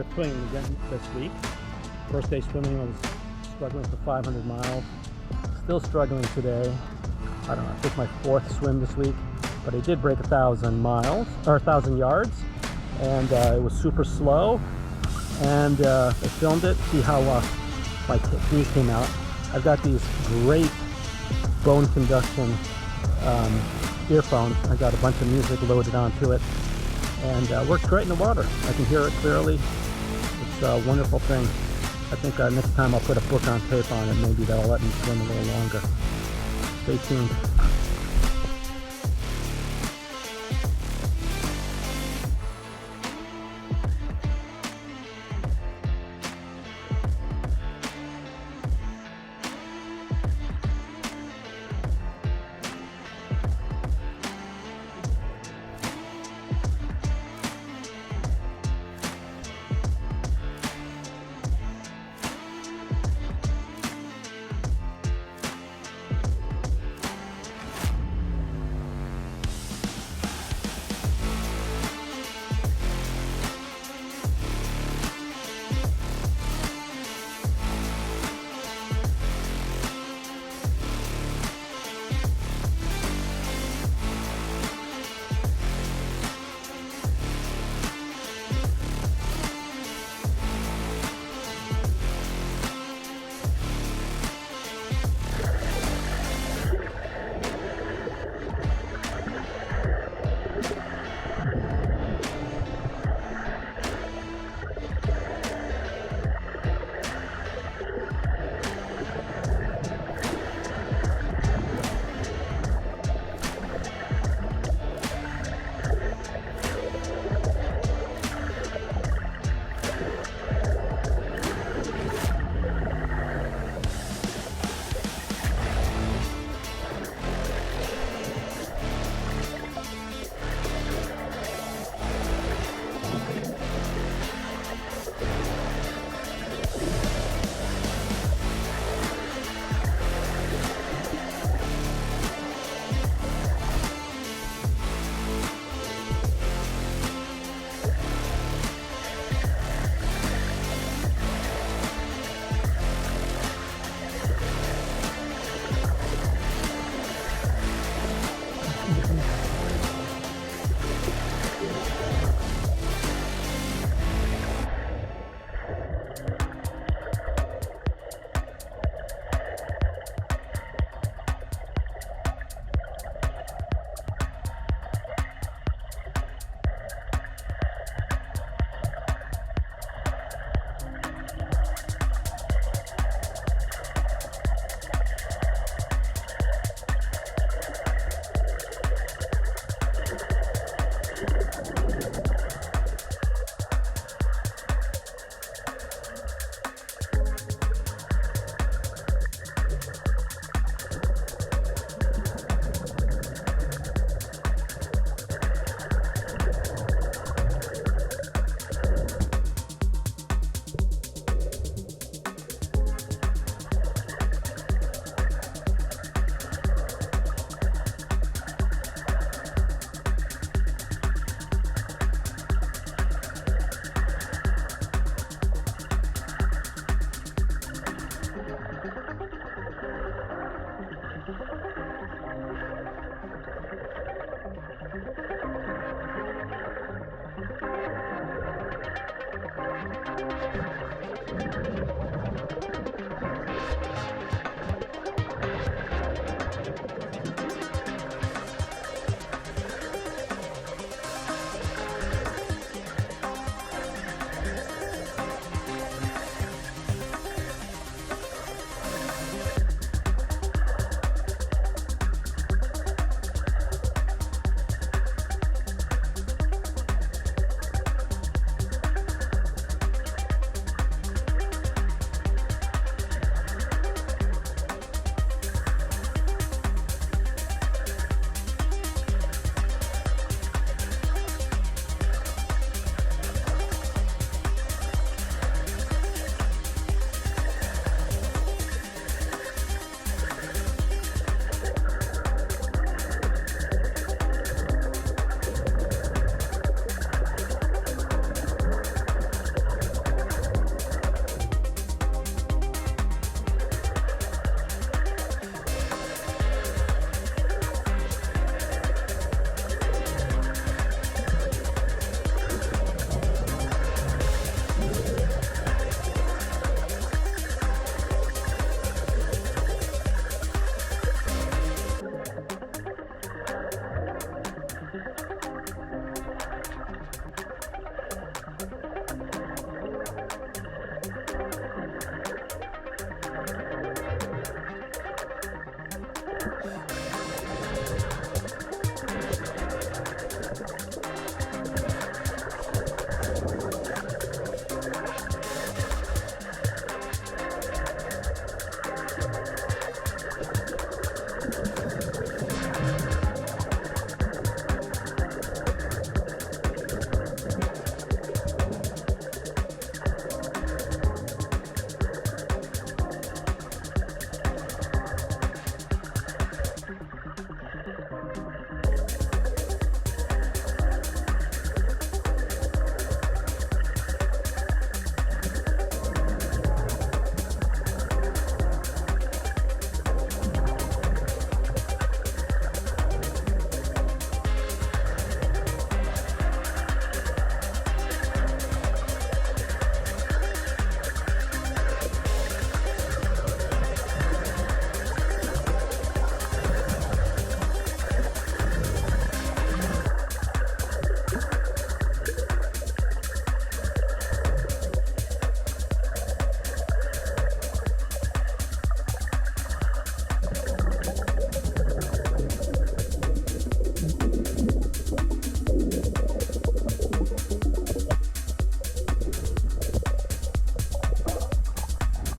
started swimming again this week. First day swimming, I was struggling for 500 miles. Still struggling today. I don't know, I took my 4th swim this week, but I did break 1,000 miles, or 1,000 yards, and it was super slow. And I filmed it, see how my technique came out. I've got these great bone conduction earphones. I got a bunch of music loaded onto it, and works great in the water. I can hear it clearly. It's a wonderful thing. I think next time I'll put a book on tape on it. Maybe that'll let me swim a little longer. Stay tuned.